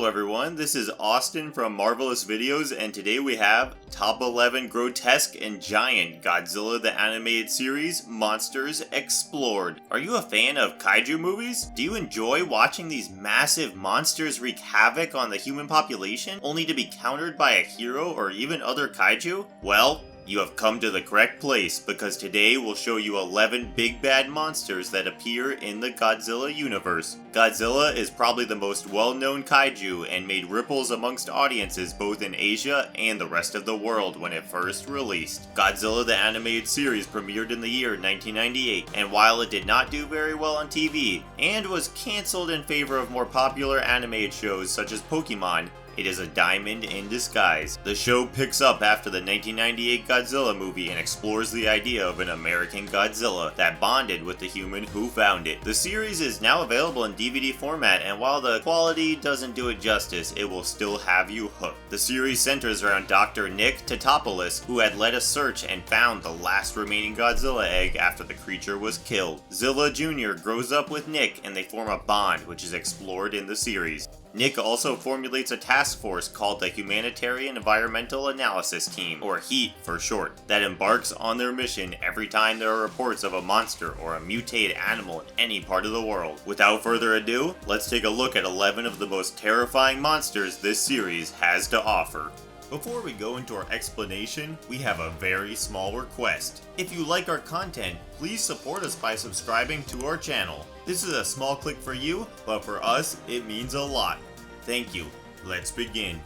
Hello everyone, this is Austin from Marvelous Videos, and today we have Top 11 Grotesque and Giant Godzilla the Animated Series Monsters Explored. Are you a fan of kaiju movies? Do you enjoy watching these massive monsters wreak havoc on the human population, only to be countered by a hero or even other kaiju? Well, you have come to the correct place, because today we'll show you 11 big bad monsters that appear in the Godzilla universe. Godzilla is probably the most well-known kaiju and made ripples amongst audiences both in Asia and the rest of the world when it first released. Godzilla the Animated Series premiered in the year 1998, and while it did not do very well on TV, and was cancelled in favor of more popular animated shows such as Pokemon, it is a diamond in disguise. The show picks up after the 1998 Godzilla movie and explores the idea of an American Godzilla that bonded with the human who found it. The series is now available in DVD format, and while the quality doesn't do it justice, it will still have you hooked. The series centers around Dr. Nick Tatopoulos, who had led a search and found the last remaining Godzilla egg after the creature was killed. Zilla Jr. grows up with Nick and they form a bond, which is explored in the series. Nick also formulates a task force called the Humanitarian Environmental Analysis Team, or HEAT for short, that embarks on their mission every time there are reports of a monster or a mutated animal in any part of the world. Without further ado, let's take a look at 11 of the most terrifying monsters this series has to offer. Before we go into our explanation, we have a very small request. If you like our content, please support us by subscribing to our channel. This is a small click for you, but for us, it means a lot. Thank you. Let's begin.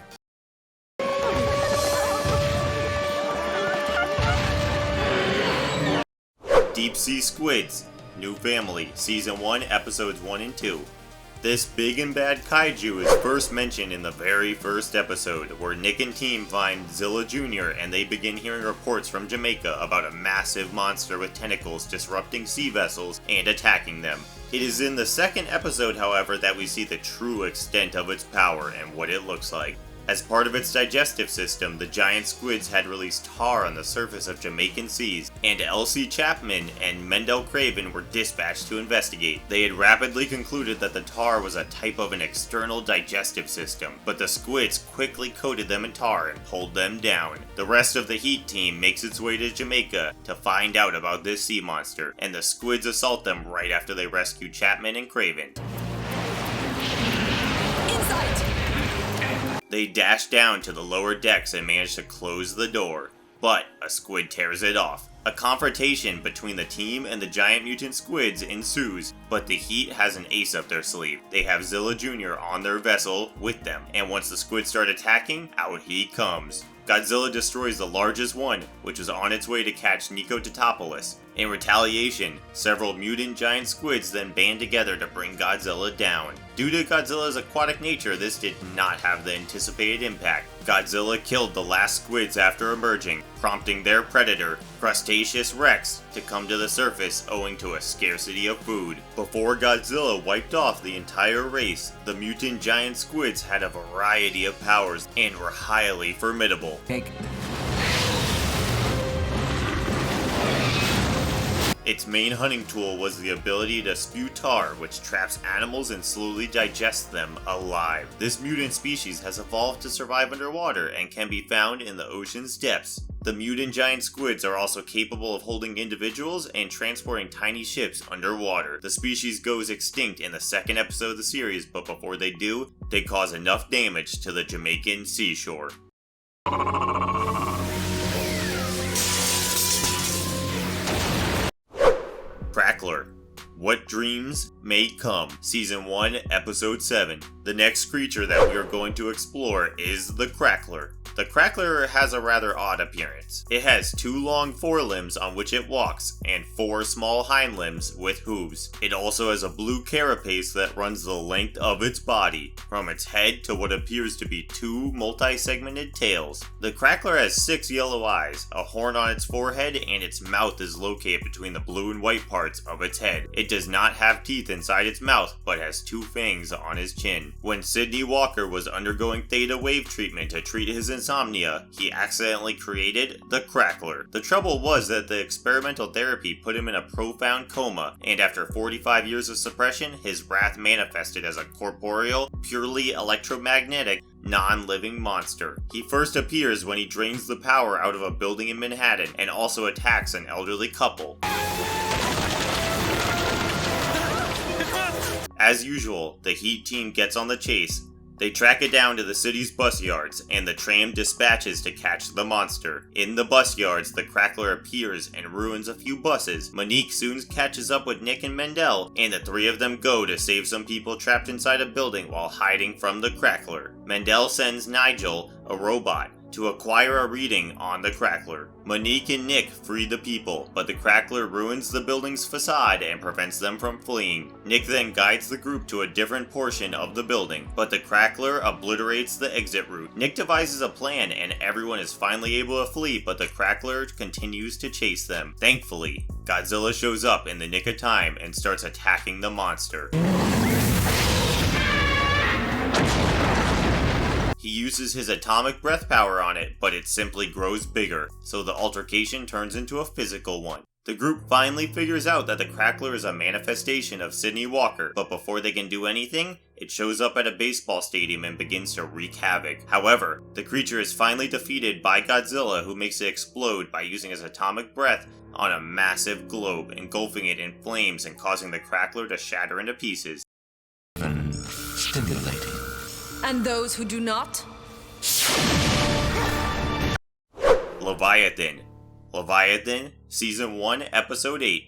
Deep Sea Squids, New Family, Season 1, Episodes 1 and 2. This big and bad kaiju is first mentioned in the very first episode, where Nick and team find Zilla Jr. and they begin hearing reports from Jamaica about a massive monster with tentacles disrupting sea vessels and attacking them. It is in the second episode, however, that we see the true extent of its power and what it looks like. As part of its digestive system, the giant squids had released tar on the surface of Jamaican seas, and Elsie Chapman and Mendel Craven were dispatched to investigate. They had rapidly concluded that the tar was a type of an external digestive system, but the squids quickly coated them in tar and pulled them down. The rest of the HEAT team makes its way to Jamaica to find out about this sea monster, and the squids assault them right after they rescue Chapman and Craven. They dash down to the lower decks and manage to close the door, but a squid tears it off. A confrontation between the team and the giant mutant squids ensues, but the HEAT has an ace up their sleeve. They have Zilla Jr. on their vessel with them, and once the squids start attacking, out he comes. Godzilla destroys the largest one, which was on its way to catch Nico Tatopoulos. In retaliation, several mutant giant squids then band together to bring Godzilla down. Due to Godzilla's aquatic nature, this did not have the anticipated impact. Godzilla killed the last squids after emerging, prompting their predator, Crustaceous Rex, to come to the surface owing to a scarcity of food. Before Godzilla wiped off the entire race, the mutant giant squids had a variety of powers and were highly formidable. Its main hunting tool was the ability to spew tar, which traps animals and slowly digests them alive. This mutant species has evolved to survive underwater and can be found in the ocean's depths. The mutant giant squids are also capable of holding individuals and transporting tiny ships underwater. The species goes extinct in the second episode of the series, but before they do, they cause enough damage to the Jamaican seashore. Crackler. What Dreams May Come, Season 1, Episode 7. The next creature that we are going to explore is the Crackler. The Crackler has a rather odd appearance. It has 2 long forelimbs on which it walks, and 4 small hind limbs with hooves. It also has a blue carapace that runs the length of its body, from its head to what appears to be 2 multi-segmented tails. The Crackler has 6 yellow eyes, a horn on its forehead, and its mouth is located between the blue and white parts of its head. It does not have teeth inside its mouth, but has 2 fangs on his chin. When Sidney Walker was undergoing theta wave treatment to treat his insomnia, he accidentally created the Crackler. The trouble was that the experimental therapy put him in a profound coma, and after 45 years of suppression, his wrath manifested as a corporeal, purely electromagnetic, non-living monster. He first appears when he drains the power out of a building in Manhattan and also attacks an elderly couple. As usual, the Heat team gets on the chase. They track it down to the city's bus yards, and the tram dispatches to catch the monster. In the bus yards, the Crackler appears and ruins a few buses. Monique soon catches up with Nick and Mendel, and the three of them go to save some people trapped inside a building while hiding from the Crackler. Mendel sends Nigel, a robot, to acquire a reading on the Crackler. Monique and Nick free the people, but the Crackler ruins the building's facade and prevents them from fleeing. Nick then guides the group to a different portion of the building, but the Crackler obliterates the exit route. Nick devises a plan and everyone is finally able to flee, but the Crackler continues to chase them. Thankfully, Godzilla shows up in the nick of time and starts attacking the monster. He uses his atomic breath power on it, but it simply grows bigger, so the altercation turns into a physical one. The group finally figures out that the Crackler is a manifestation of Sydney Walker, but before they can do anything, it shows up at a baseball stadium and begins to wreak havoc. However, the creature is finally defeated by Godzilla, who makes it explode by using his atomic breath on a massive globe, engulfing it in flames and causing the Crackler to shatter into pieces. Stimulating. And those who do not? Leviathan. Leviathan, Season 1, Episode 8.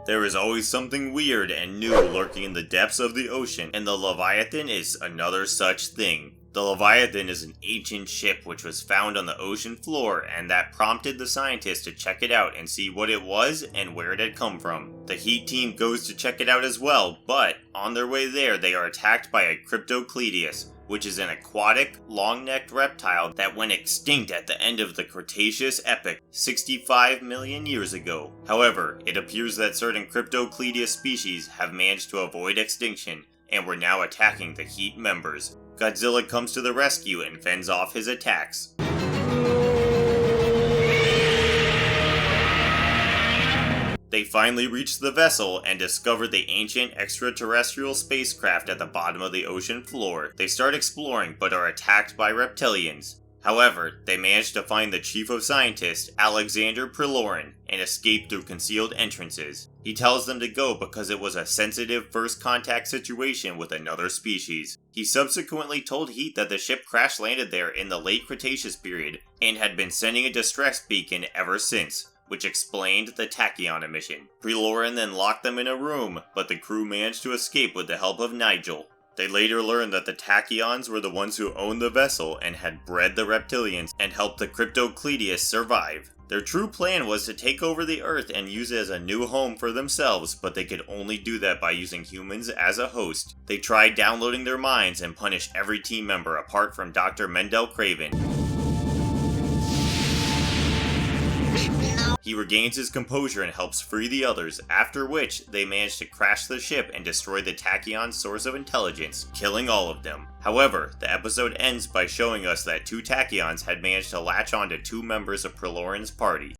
There is always something weird and new lurking in the depths of the ocean, and the Leviathan is another such thing. The Leviathan is an ancient ship which was found on the ocean floor, and that prompted the scientists to check it out and see what it was and where it had come from. The Heat team goes to check it out as well, but on their way there they are attacked by a Cryptocleides, which is an aquatic, long-necked reptile that went extinct at the end of the Cretaceous epoch, 65 million years ago. However, it appears that certain Cryptocleides species have managed to avoid extinction, and were now attacking the Heat members. Godzilla comes to the rescue and fends off his attacks. They finally reach the vessel and discover the ancient extraterrestrial spacecraft at the bottom of the ocean floor. They start exploring but are attacked by reptilians. However, they manage to find the chief of scientists, Alexander Prilorin, and escape through concealed entrances. He tells them to go because it was a sensitive first contact situation with another species. He subsequently told Heat that the ship crash landed there in the late Cretaceous period and had been sending a distress beacon ever since, which explained the tachyon emission. Prilorin then locked them in a room, but the crew managed to escape with the help of Nigel. They later learned that the tachyons were the ones who owned the vessel and had bred the reptilians and helped the Cryptocleides survive. Their true plan was to take over the Earth and use it as a new home for themselves, but they could only do that by using humans as a host. They tried downloading their minds and punished every team member apart from Dr. Mendel Craven. He regains his composure and helps free the others, after which they manage to crash the ship and destroy the tachyon's source of intelligence, killing all of them. However, the episode ends by showing us that two tachyons had managed to latch onto two members of Prilorin's party.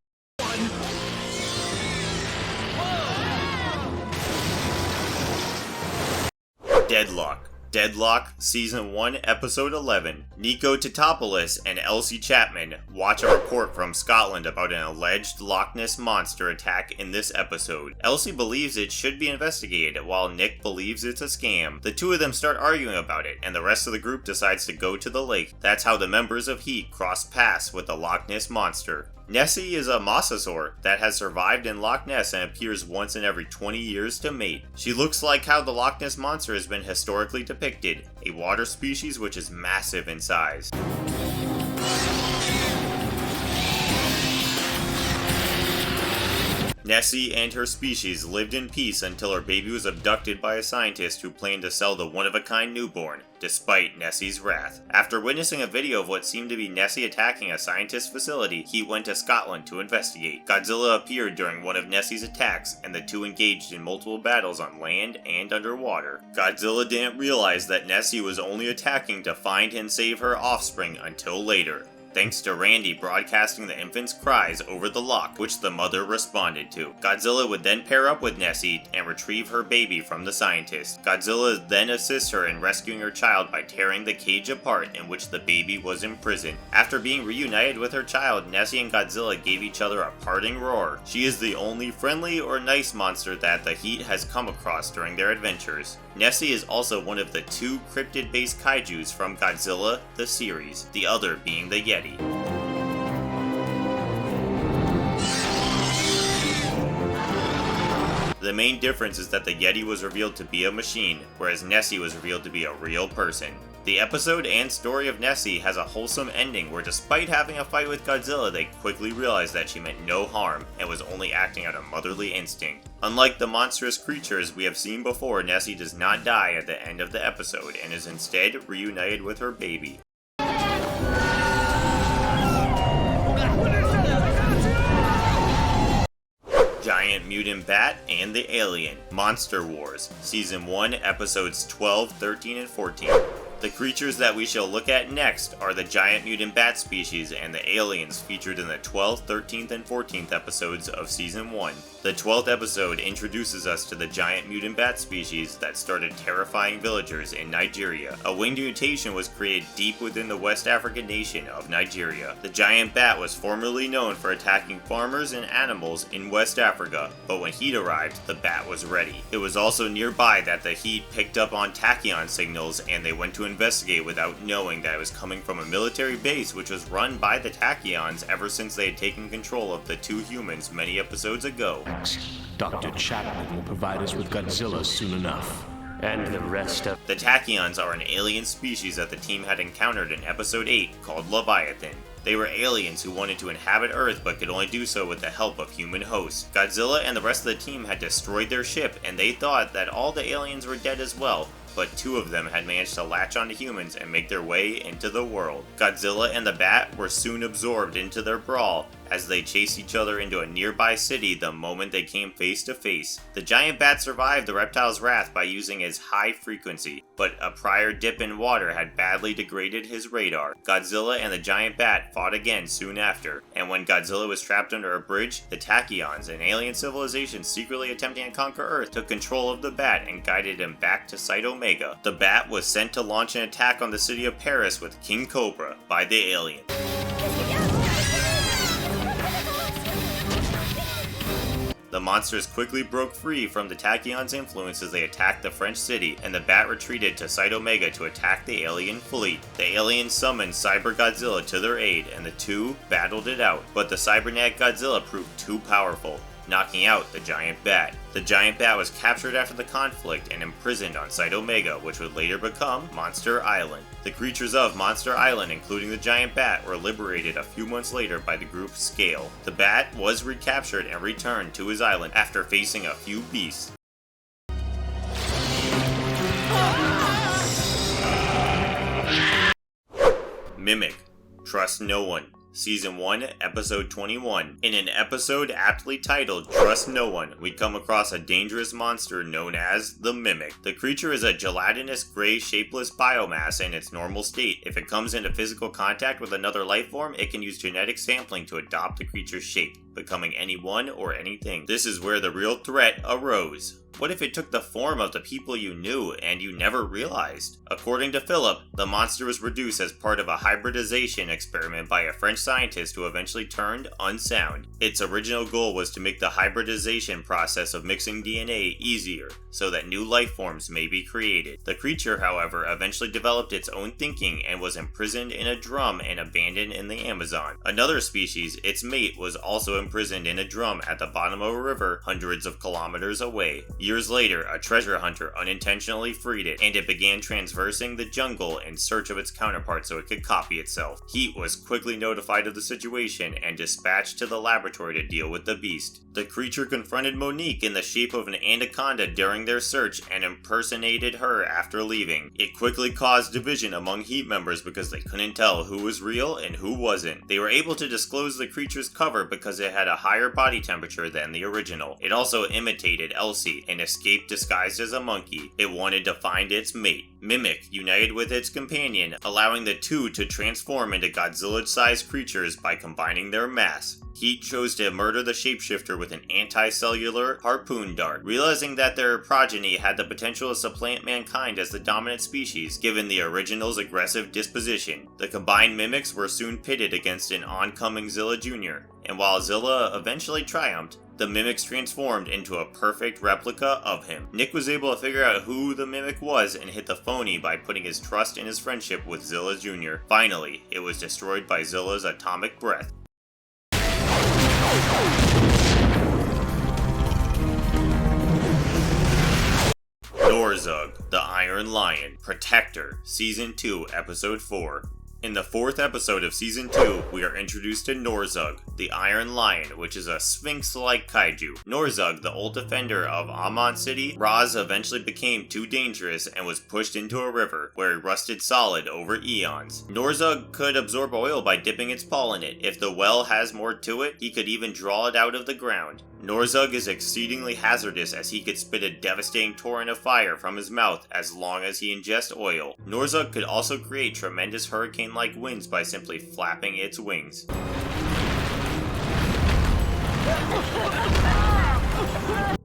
Deadlock, Season 1, Episode 11. Nico Totopoulos and Elsie Chapman watch a report from Scotland about an alleged Loch Ness Monster attack in this episode. Elsie believes it should be investigated, while Nick believes it's a scam. The two of them start arguing about it, and the rest of the group decides to go to the lake. That's how the members of Heat cross paths with the Loch Ness Monster. Nessie is a mosasaur that has survived in Loch Ness and appears once in every 20 years to mate. She looks like how the Loch Ness Monster has been historically depicted, a water species which is massive in size. Nessie and her species lived in peace until her baby was abducted by a scientist who planned to sell the one-of-a-kind newborn, despite Nessie's wrath. After witnessing a video of what seemed to be Nessie attacking a scientist's facility, he went to Scotland to investigate. Godzilla appeared during one of Nessie's attacks, and the two engaged in multiple battles on land and underwater. Godzilla didn't realize that Nessie was only attacking to find and save her offspring until later. thanks to Randy broadcasting the infant's cries over the lock, which the mother responded to. Godzilla would then pair up with Nessie and retrieve her baby from the scientist. Godzilla then assists her in rescuing her child by tearing the cage apart in which the baby was imprisoned. After being reunited with her child, Nessie and Godzilla gave each other a parting roar. She is the only friendly or nice monster that the Heat has come across during their adventures. Nessie is also one of the 2 cryptid-based kaijus from Godzilla, the series, the other being the Yeti. The main difference is that the Yeti was revealed to be a machine, whereas Nessie was revealed to be a real person. The episode and story of Nessie has a wholesome ending where despite having a fight with Godzilla, they quickly realized that she meant no harm and was only acting out of motherly instinct. Unlike the monstrous creatures we have seen before, Nessie does not die at the end of the episode and is instead reunited with her baby. Giant Mutant Bat and the Alien, Monster Wars, Season 1, Episodes 12, 13, and 14. The creatures that we shall look at next are the giant mutant bat species and the aliens featured in the 12th, 13th, and 14th episodes of Season 1. The 12th episode introduces us to the giant mutant bat species that started terrifying villagers in Nigeria. A winged mutation was created deep within the West African nation of Nigeria. The giant bat was formerly known for attacking farmers and animals in West Africa, but when Heat arrived, the bat was ready. It was also nearby that the Heat picked up on tachyon signals and they went to investigate without knowing that it was coming from a military base which was run by the tachyons ever since they had taken control of the 2 humans many episodes ago. Dr. Chapman will provide us with Godzilla soon enough. And the rest of... The tachyons are an alien species that the team had encountered in Episode 8 called Leviathan. They were aliens who wanted to inhabit Earth but could only do so with the help of human hosts. Godzilla and the rest of the team had destroyed their ship and they thought that all the aliens were dead as well, but 2 of them had managed to latch onto humans and make their way into the world. Godzilla and the Bat were soon absorbed into their brawl as they chased each other into a nearby city the moment they came face to face. The giant bat survived the reptile's wrath by using his high frequency, but a prior dip in water had badly degraded his radar. Godzilla and the giant bat fought again soon after, and when Godzilla was trapped under a bridge, the tachyons, an alien civilization secretly attempting to conquer Earth, took control of the bat and guided him back to Site Omega. The bat was sent to launch an attack on the city of Paris with King Cobra by the alien. The monsters quickly broke free from the Tachyons' influence as they attacked the French city, and the Bat retreated to Site Omega to attack the alien fleet. The aliens summoned Cyber Godzilla to their aid, and the 2 battled it out, but the cybernetic Godzilla proved too powerful, knocking out the giant bat. The giant bat was captured after the conflict and imprisoned on Site Omega, which would later become Monster Island. The creatures of Monster Island, including the giant bat, were liberated a few months later by the group Scale. The bat was recaptured and returned to his island after facing a few beasts. Mimic. Trust no one. Season 1, Episode 21. In an episode aptly titled Trust No One, we come across a dangerous monster known as the Mimic. The creature is a gelatinous gray shapeless biomass in its normal state. If it comes into physical contact with another life form, it can use genetic sampling to adopt the creature's shape, becoming anyone or anything. This is where the real threat arose. What if it took the form of the people you knew and you never realized? According to Philip, the monster was produced as part of a hybridization experiment by a French scientist who eventually turned unsound. Its original goal was to make the hybridization process of mixing DNA easier, so that new life forms may be created. The creature, however, eventually developed its own thinking and was imprisoned in a drum and abandoned in the Amazon. Another species, its mate, was also imprisoned in a drum at the bottom of a river hundreds of kilometers away. Years later, a treasure hunter unintentionally freed it, and it began traversing the jungle in search of its counterpart so it could copy itself. Heat was quickly notified of the situation and dispatched to the laboratory to deal with the beast. The creature confronted Monique in the shape of an anaconda during their search and impersonated her after leaving. It quickly caused division among Heat members because they couldn't tell who was real and who wasn't. They were able to disclose the creature's cover because it had a higher body temperature than the original. It also imitated Elsie and escaped disguised as a monkey. It wanted to find its mate. Mimic united with its companion, allowing the two to transform into Godzilla-sized creatures by combining their mass. Heat chose to murder the shapeshifter with an anti-cellular harpoon dart, realizing that their progeny had the potential to supplant mankind as the dominant species, given the original's aggressive disposition. The combined mimics were soon pitted against an oncoming Zilla Jr., and while Zilla eventually triumphed, the mimics transformed into a perfect replica of him. Nick was able to figure out who the mimic was and hit the phony by putting his trust in his friendship with Zilla Jr. Finally, it was destroyed by Zilla's atomic breath. Norzug, the Iron Lion, Protector, Season 2, Episode 4. In the 4th episode of Season 2, we are introduced to Norzug, the Iron Lion, which is a sphinx-like kaiju. Norzug, the old defender of Amon City, Roz eventually became too dangerous and was pushed into a river, where he rusted solid over eons. Norzug could absorb oil by dipping its paw in it. If the well has more to it, he could even draw it out of the ground. Norzug is exceedingly hazardous as he could spit a devastating torrent of fire from his mouth as long as he ingests oil. Norzug could also create tremendous hurricane-like winds by simply flapping its wings.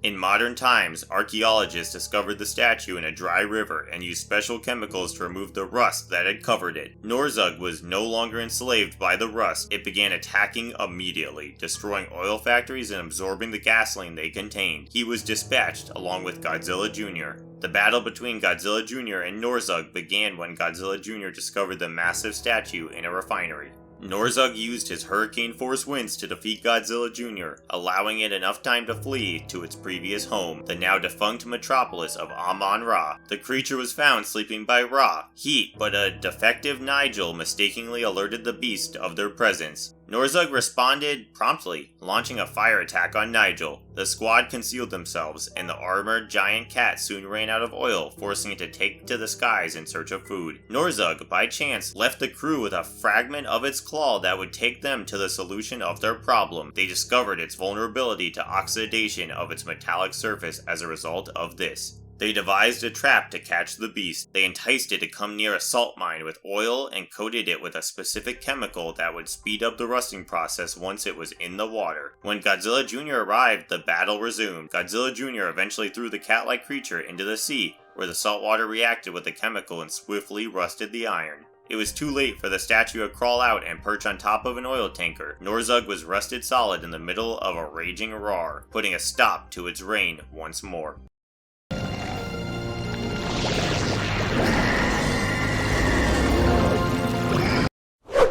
In modern times, archaeologists discovered the statue in a dry river and used special chemicals to remove the rust that had covered it. Norzug was no longer enslaved by the rust. It began attacking immediately, destroying oil factories and absorbing the gasoline they contained. He was dispatched along with Godzilla Jr. The battle between Godzilla Jr. and Norzug began when Godzilla Jr. discovered the massive statue in a refinery. Norzug used his hurricane-force winds to defeat Godzilla Jr., allowing it enough time to flee to its previous home, the now-defunct metropolis of Amon-Ra. The creature was found sleeping by Ra, Heat, but a defective Nigel mistakenly alerted the beast of their presence. Norzug responded promptly, launching a fire attack on Nigel. The squad concealed themselves, and the armored giant cat soon ran out of oil, forcing it to take to the skies in search of food. Norzug, by chance, left the crew with a fragment of its claw that would take them to the solution of their problem. They discovered its vulnerability to oxidation of its metallic surface as a result of this. They devised a trap to catch the beast. They enticed it to come near a salt mine with oil and coated it with a specific chemical that would speed up the rusting process once it was in the water. When Godzilla Jr. arrived, the battle resumed. Godzilla Jr. eventually threw the cat-like creature into the sea, where the salt water reacted with the chemical and swiftly rusted the iron. It was too late for the statue to crawl out and perch on top of an oil tanker. Norzug was rusted solid in the middle of a raging roar, putting a stop to its reign once more.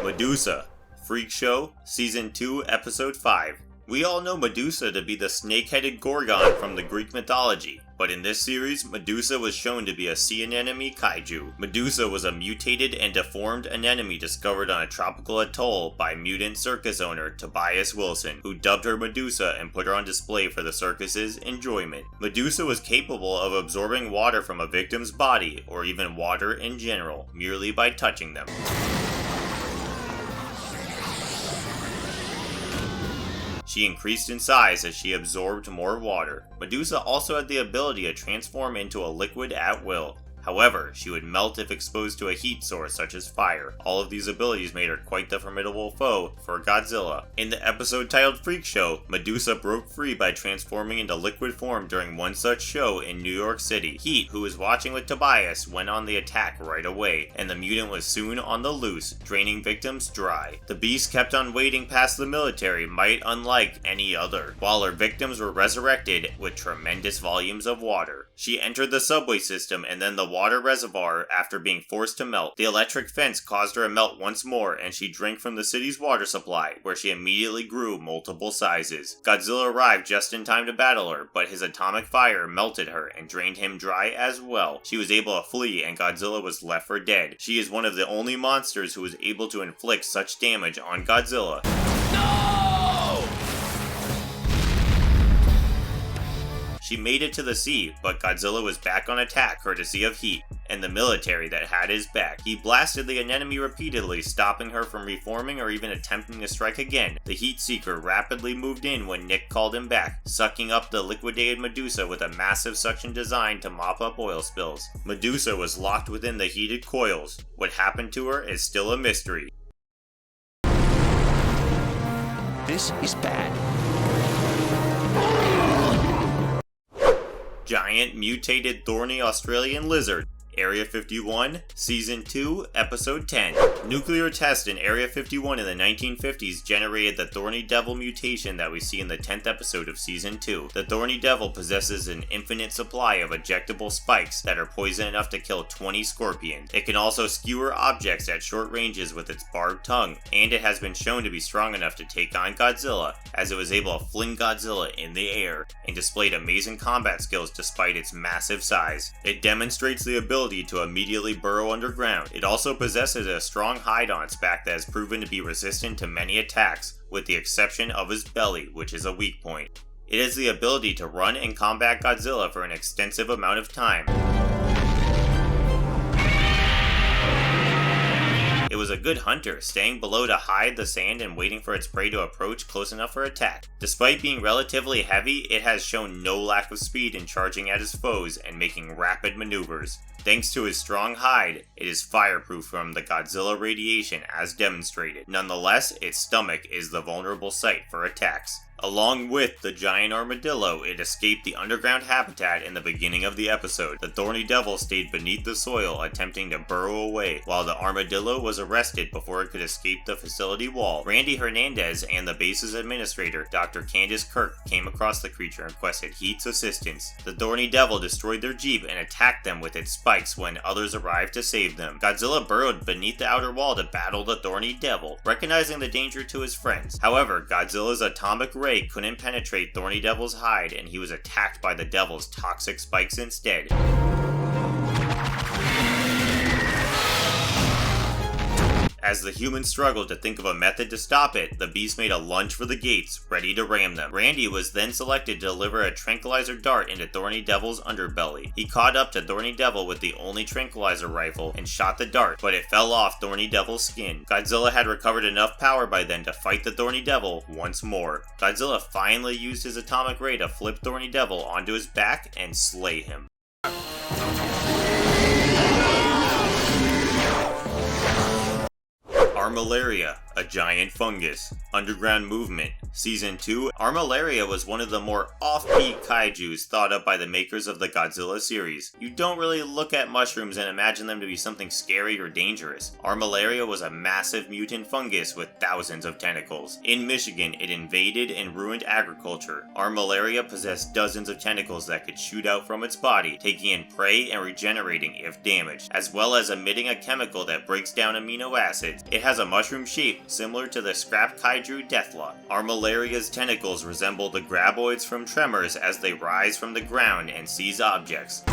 Medusa, Freak Show, Season 2, Episode 5. We all know Medusa to be the snake-headed Gorgon from the Greek mythology, but in this series, Medusa was shown to be a sea anemone kaiju. Medusa was a mutated and deformed anemone discovered on a tropical atoll by mutant circus owner Tobias Wilson, who dubbed her Medusa and put her on display for the circus's enjoyment. Medusa was capable of absorbing water from a victim's body, or even water in general, merely by touching them. She increased in size as she absorbed more water. Medusa also had the ability to transform into a liquid at will. However, she would melt if exposed to a heat source such as fire. All of these abilities made her quite the formidable foe for Godzilla. In the episode titled Freak Show, Medusa broke free by transforming into liquid form during one such show in New York City. Heat, who was watching with Tobias, went on the attack right away, and the mutant was soon on the loose, draining victims dry. The beast kept on wading past the military, might unlike any other, while her victims were resurrected with tremendous volumes of water. She entered the subway system and then the water reservoir after being forced to melt. The electric fence caused her to melt once more, and she drank from the city's water supply, where she immediately grew multiple sizes. Godzilla arrived just in time to battle her, but his atomic fire melted her and drained him dry as well. She was able to flee, and Godzilla was left for dead. She is one of the only monsters who was able to inflict such damage on Godzilla. She She made it to the sea, but Godzilla was back on attack courtesy of heat, and the military that had his back. He blasted the enemy repeatedly, stopping her from reforming or even attempting to strike again. The Heat Seeker rapidly moved in when Nick called him back, sucking up the liquidated Medusa with a massive suction designed to mop up oil spills. Medusa was locked within the heated coils. What happened to her is still a mystery. This is bad. Giant mutated thorny Australian lizard. Area 51, Season 2, Episode 10. Nuclear test in Area 51 in the 1950s generated the Thorny Devil mutation that we see in the 10th episode of Season 2. The Thorny Devil possesses an infinite supply of ejectable spikes that are poison enough to kill 20 scorpions. It can also skewer objects at short ranges with its barbed tongue, and it has been shown to be strong enough to take on Godzilla, as it was able to fling Godzilla in the air, and displayed amazing combat skills despite its massive size. It demonstrates the ability to immediately burrow underground. It also possesses a strong hide on its back that has proven to be resistant to many attacks, with the exception of his belly, which is a weak point. It has the ability to run and combat Godzilla for an extensive amount of time. It was a good hunter, staying below to hide the sand and waiting for its prey to approach close enough for attack. Despite being relatively heavy, it has shown no lack of speed in charging at its foes and making rapid maneuvers. Thanks to his strong hide, it is fireproof from the Godzilla radiation as demonstrated. Nonetheless, its stomach is the vulnerable site for attacks. Along with the giant armadillo, it escaped the underground habitat in the beginning of the episode. The Thorny Devil stayed beneath the soil, attempting to burrow away, while the armadillo was arrested before it could escape the facility wall. Randy Hernandez and the base's administrator, Dr. Candace Kirk, came across the creature and requested Heat's assistance. The Thorny Devil destroyed their jeep and attacked them with its spikes when others arrived to save them. Godzilla burrowed beneath the outer wall to battle the Thorny Devil, recognizing the danger to his friends. However, Godzilla's atomic ray couldn't penetrate Thorny Devil's hide, and he was attacked by the Devil's toxic spikes instead. As the humans struggled to think of a method to stop it, the beast made a lunge for the gates, ready to ram them. Randy was then selected to deliver a tranquilizer dart into Thorny Devil's underbelly. He caught up to Thorny Devil with the only tranquilizer rifle and shot the dart, but it fell off Thorny Devil's skin. Godzilla had recovered enough power by then to fight the Thorny Devil once more. Godzilla finally used his atomic ray to flip Thorny Devil onto his back and slay him. Armillaria, a giant fungus. Underground movement. Season 2, Armillaria was one of the more offbeat kaijus thought up by the makers of the Godzilla series. You don't really look at mushrooms and imagine them to be something scary or dangerous. Armillaria was a massive mutant fungus with thousands of tentacles. In Michigan, it invaded and ruined agriculture. Armillaria possessed dozens of tentacles that could shoot out from its body, taking in prey and regenerating if damaged, as well as emitting a chemical that breaks down amino acids. It has a mushroom shape, similar to the scrap kaiju Deathlock. Armillaria's tentacles resemble the graboids from Tremors as they rise from the ground and seize objects.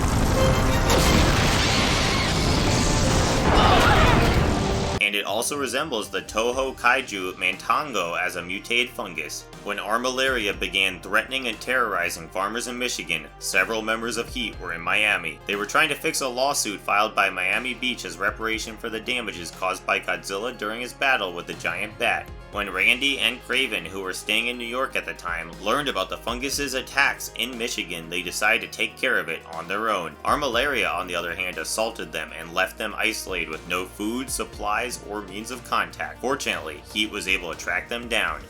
And it also resembles the Toho kaiju Mantango as a mutated fungus. When Armillaria began threatening and terrorizing farmers in Michigan, several members of Heat were in Miami. They were trying to fix a lawsuit filed by Miami Beach as reparation for the damages caused by Godzilla during his battle with the giant bat. When Randy and Craven, who were staying in New York at the time, learned about the fungus's attacks in Michigan, they decided to take care of it on their own. Armillaria, on the other hand, assaulted them and left them isolated with no food, supplies, or means of contact. Fortunately, Heat was able to track them down.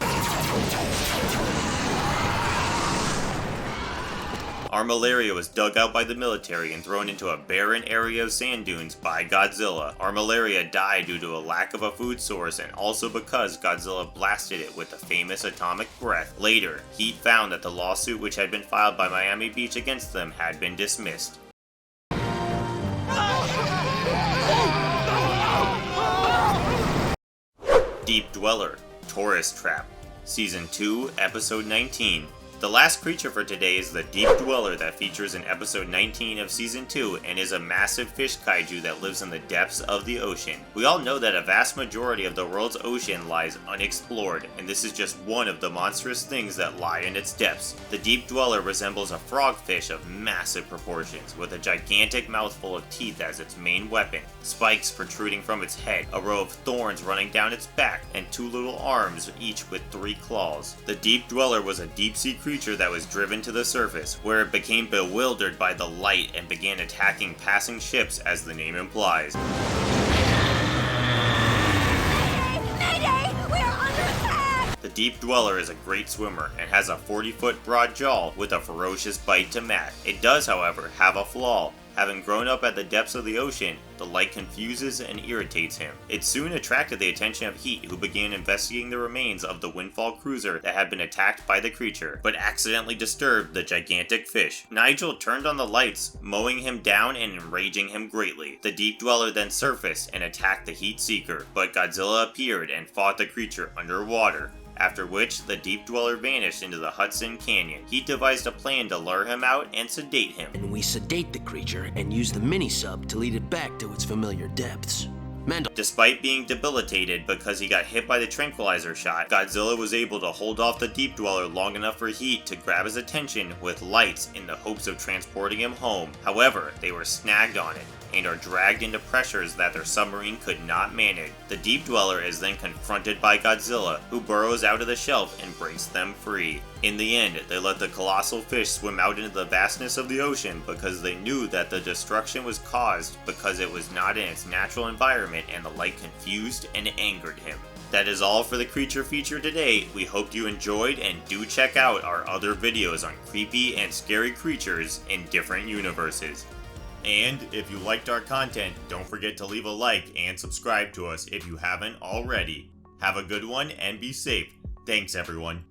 Armillaria was dug out by the military and thrown into a barren area of sand dunes by Godzilla. Armillaria died due to a lack of a food source and also because Godzilla blasted it with the famous atomic breath. Later, Heat found that the lawsuit which had been filed by Miami Beach against them had been dismissed. Deep Dweller, Tourist Trap. Season 2, Episode 19. The last creature for today is the Deep Dweller that features in episode 19 of season 2 and is a massive fish kaiju that lives in the depths of the ocean. We all know that a vast majority of the world's ocean lies unexplored, and this is just one of the monstrous things that lie in its depths. The Deep Dweller resembles a frogfish of massive proportions, with a gigantic mouthful of teeth as its main weapon, spikes protruding from its head, a row of thorns running down its back, and 2 little arms, each with 3 claws. The Deep Dweller was a deep-sea creature that was driven to the surface, where it became bewildered by the light and began attacking passing ships as the name implies. Mayday! We are under attack! The Deep Dweller is a great swimmer and has a 40-foot broad jaw with a ferocious bite to match. It does, however, have a flaw. Having grown up at the depths of the ocean, the light confuses and irritates him. It soon attracted the attention of Heat, who began investigating the remains of the Windfall cruiser that had been attacked by the creature, but accidentally disturbed the gigantic fish. Nigel turned on the lights, mowing him down and enraging him greatly. The Deep Dweller then surfaced and attacked the Heat Seeker, but Godzilla appeared and fought the creature underwater. After which, the Deep Dweller vanished into the Hudson Canyon. He devised a plan to lure him out and sedate him. And we sedate the creature and use the mini-sub to lead it back to its familiar depths. Despite being debilitated because he got hit by the tranquilizer shot, Godzilla was able to hold off the Deep Dweller long enough for Heat to grab his attention with lights in the hopes of transporting him home. However, they were snagged on it and are dragged into pressures that their submarine could not manage. The Deep Dweller is then confronted by Godzilla, who burrows out of the shelf and breaks them free. In the end, they let the colossal fish swim out into the vastness of the ocean because they knew that the destruction was caused because it was not in its natural environment and the light confused and angered him. That is all for the creature feature today. We hope you enjoyed, and do check out our other videos on creepy and scary creatures in different universes. And if you liked our content, don't forget to leave a like and subscribe to us if you haven't already. Have a good one and be safe. Thanks everyone.